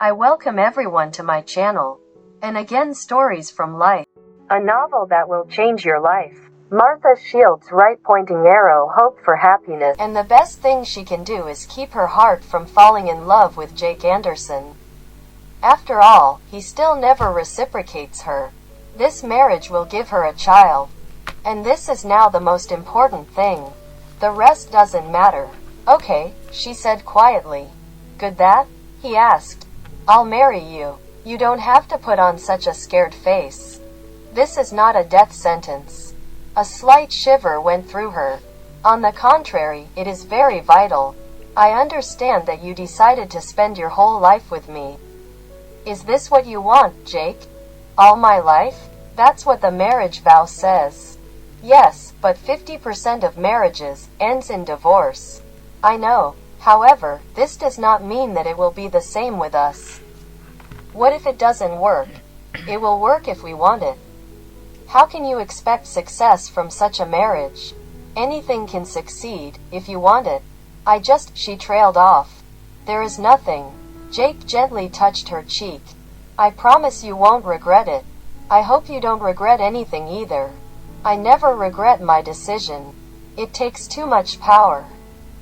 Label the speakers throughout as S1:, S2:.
S1: I welcome everyone to my channel. And again, stories from life. A novel that will change your life. Martha Shields' right pointing arrow, hope for happiness. And the best thing she can do is keep her heart from falling in love with Jake Anderson. After all, he still never reciprocates her. This marriage will give her a child. And this is now the most important thing. The rest doesn't matter. Okay, she said quietly. Good that? He asked. I'll marry you. You don't have to put on such a scared face. This is not a death sentence. A slight shiver went through her. On the contrary, it is very vital. I understand that you decided to spend your whole life with me. Is this what you want, Jake? All my life? That's what the marriage vow says. Yes, but 50% of marriages ends in divorce. I know. However, this does not mean that it will be the same with us. What if it doesn't work? It will work if we want it. How can you expect success from such a marriage? Anything can succeed, if you want it. She trailed off. There is nothing. Jake gently touched her cheek. I promise you won't regret it. I hope you don't regret anything either. I never regret my decision. It takes too much power.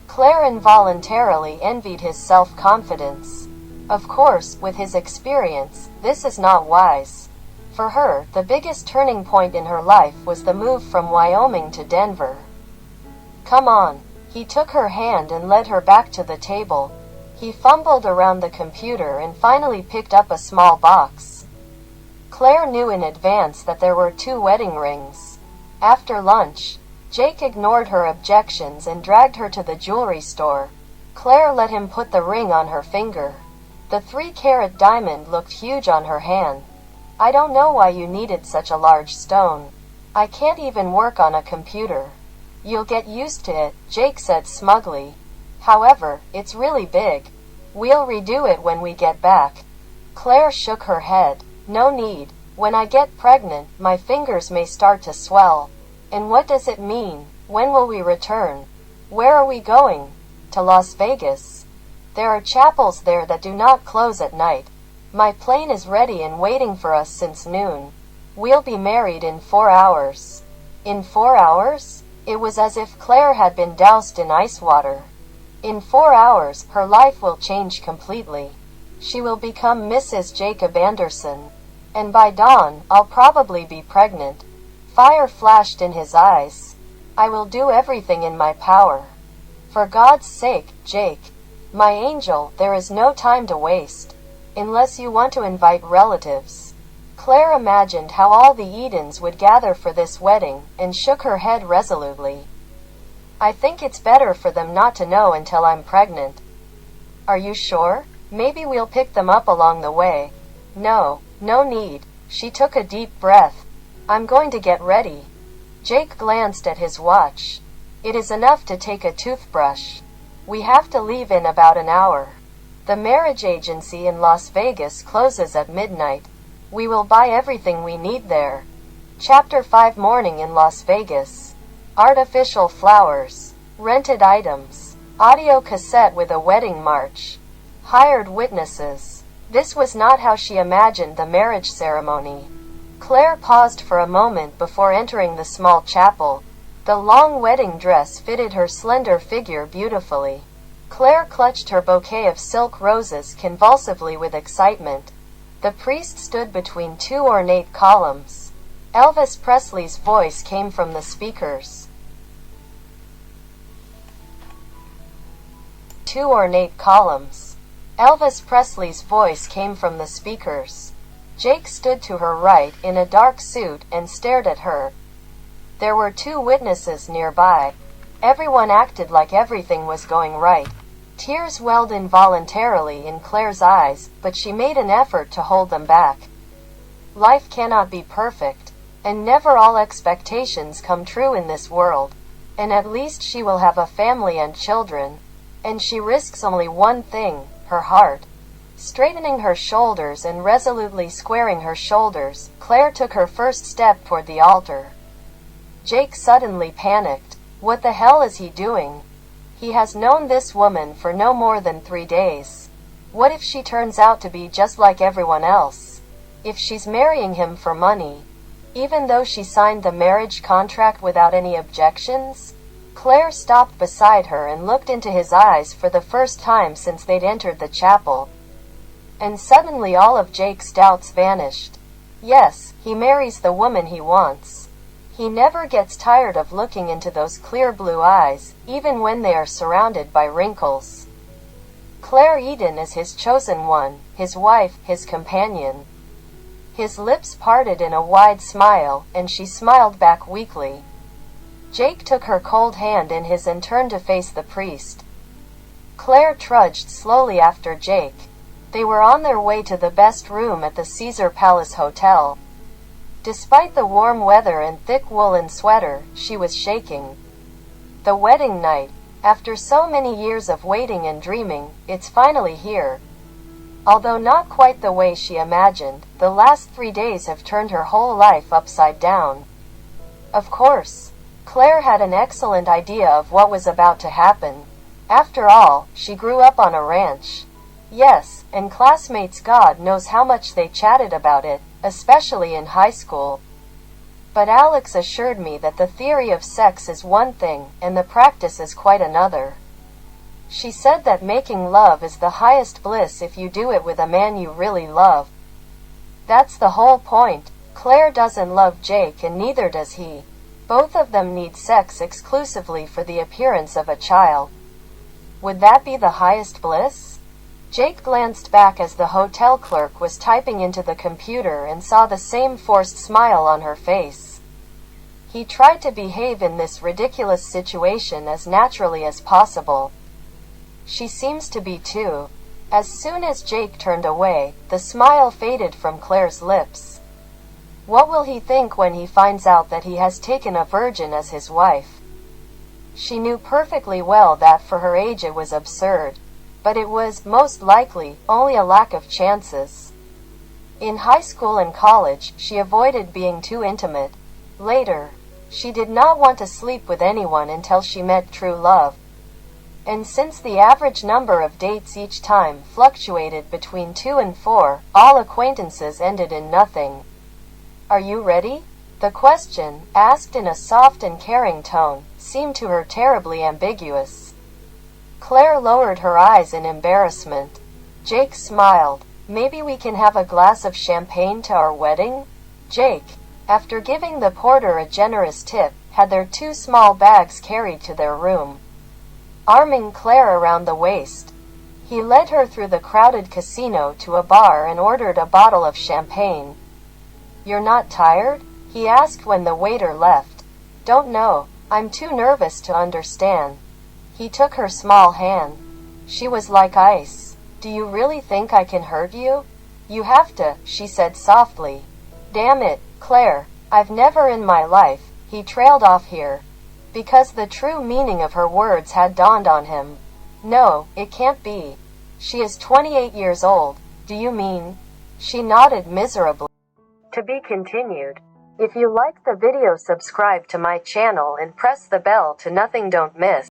S1: Claire involuntarily envied his self-confidence. Of course, with his experience, this is not wise. For her, the biggest turning point in her life was the move from Wyoming to Denver. Come on. He took her hand and led her back to the table. He fumbled around the computer and finally picked up a small box. Claire knew in advance that there were 2 wedding rings. After lunch, Jake ignored her objections and dragged her to the jewelry store. Claire let him put the ring on her finger. The 3-carat diamond looked huge on her hand. I don't know why you needed such a large stone. I can't even work on a computer. You'll get used to it, Jake said smugly. However, it's really big. We'll redo it when we get back. Claire shook her head. No need. When I get pregnant, my fingers may start to swell. And what does it mean? When will we return? Where are we going? To Las Vegas. There are chapels there that do not close at night. My plane is ready and waiting for us since noon. We'll be married in 4 hours. In 4 hours? It was as if Claire had been doused in ice water. In 4 hours, her life will change completely. She will become Mrs. Jacob Anderson. And by dawn, I'll probably be pregnant. Fire flashed in his eyes. I will do everything in my power. For God's sake, Jake. My angel, there is no time to waste. Unless you want to invite relatives. Claire imagined how all the Edens would gather for this wedding, and shook her head resolutely. I think it's better for them not to know until I'm pregnant. Are you sure? Maybe we'll pick them up along the way. No need. She took a deep breath. I'm going to get ready. Jake glanced at his watch. It is enough to take a toothbrush. We have to leave in about an hour. The marriage agency in Las Vegas closes at midnight. We will buy everything we need there. Chapter 5 Morning in Las Vegas. Artificial flowers. Rented items. Audio cassette with a wedding march. Hired witnesses. This was not how she imagined the marriage ceremony. Claire paused for a moment before entering the small chapel. The long wedding dress fitted her slender figure beautifully. Claire clutched her bouquet of silk roses convulsively with excitement. The priest stood between 2 ornate columns. Elvis Presley's voice came from the speakers. 2 ornate columns. Elvis Presley's voice came from the speakers. Jake stood to her right in a dark suit and stared at her. There were 2 witnesses nearby. Everyone acted like everything was going right. Tears welled involuntarily in Claire's eyes, but she made an effort to hold them back. Life cannot be perfect, and never all expectations come true in this world. And at least she will have a family and children. And she risks only one thing, her heart. Straightening her shoulders and resolutely squaring her shoulders, Claire took her first step toward the altar. Jake suddenly panicked. What the hell is he doing? He has known this woman for no more than 3 days. What if she turns out to be just like everyone else? If she's marrying him for money, even though she signed the marriage contract without any objections? Claire stopped beside her and looked into his eyes for the first time since they'd entered the chapel. And suddenly all of Jake's doubts vanished. Yes, he marries the woman he wants. He never gets tired of looking into those clear blue eyes, even when they are surrounded by wrinkles. Claire Eden is his chosen one, his wife, his companion. His lips parted in a wide smile, and she smiled back weakly. Jake took her cold hand in his and turned to face the priest. Claire trudged slowly after Jake. They were on their way to the best room at the Caesar Palace Hotel. Despite the warm weather and thick woolen sweater, she was shaking. The wedding night. After so many years of waiting and dreaming, it's finally here. Although not quite the way she imagined, the last 3 days have turned her whole life upside down. Of course, Claire had an excellent idea of what was about to happen. After all, she grew up on a ranch. Yes, and classmates, God knows how much they chatted about it, especially in high school. But Alex assured me that the theory of sex is one thing, and the practice is quite another. She said that making love is the highest bliss if you do it with a man you really love. That's the whole point. Claire doesn't love Jake and neither does he. Both of them need sex exclusively for the appearance of a child. Would that be the highest bliss? Jake glanced back as the hotel clerk was typing into the computer and saw the same forced smile on her face. He tried to behave in this ridiculous situation as naturally as possible. She seems to be too. As soon as Jake turned away, the smile faded from Claire's lips. What will he think when he finds out that he has taken a virgin as his wife? She knew perfectly well that for her age it was absurd. But it was, most likely, only a lack of chances. In high school and college, she avoided being too intimate. Later, she did not want to sleep with anyone until she met true love. And since the average number of dates each time fluctuated between 2 and 4, all acquaintances ended in nothing. Are you ready? The question, asked in a soft and caring tone, seemed to her terribly ambiguous. Claire lowered her eyes in embarrassment. Jake smiled. Maybe we can have a glass of champagne to our wedding? Jake, after giving the porter a generous tip, had their 2 small bags carried to their room. Arming Claire around the waist, he led her through the crowded casino to a bar and ordered a bottle of champagne. You're not tired? He asked when the waiter left. Don't know. I'm too nervous to understand. He took her small hand. She was like ice. Do you really think I can hurt you? You have to, she said softly. Damn it, Claire. I've never in my life. He trailed off here. Because the true meaning of her words had dawned on him. No, it can't be. She is 28 years old. Do you mean? She nodded miserably. To be continued. If you liked the video, subscribe to my channel and press the bell to nothing don't miss.